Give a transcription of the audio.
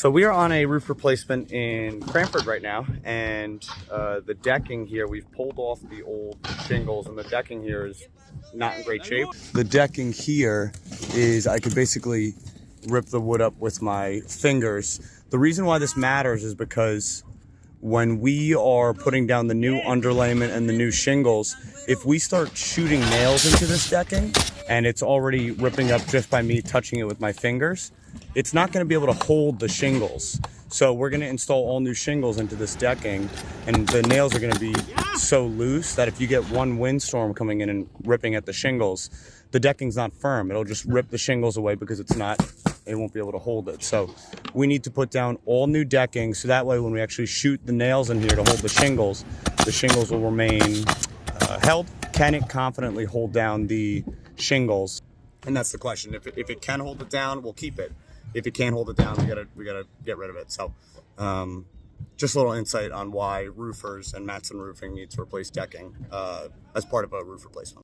So we are on a roof replacement in Cranford right now, and the decking here, we've pulled off the old shingles, and the decking here is not in great shape. The decking here is, I could basically rip the wood up with my fingers. The reason why this matters is because when we are putting down the new underlayment and the new shingles, if we start shooting nails into this decking and it's already ripping up just by me touching it with my fingers, it's not going to be able to hold the shingles. So we're going to install all new shingles into this decking, and the nails are going to be so loose that if you get one windstorm coming in and ripping at the shingles, the decking's not firm. It'll just rip the shingles away because it won't be able to hold it. So we need to put down all new decking, so that way when we actually shoot the nails in here to hold the shingles will remain held. Can it confidently hold down the shingles? And that's the question. If it can hold it down, we'll keep it. If it can't hold it down, we gotta get rid of it. So just a little insight on why roofers and Mattsson Roofing need to replace decking as part of a roof replacement.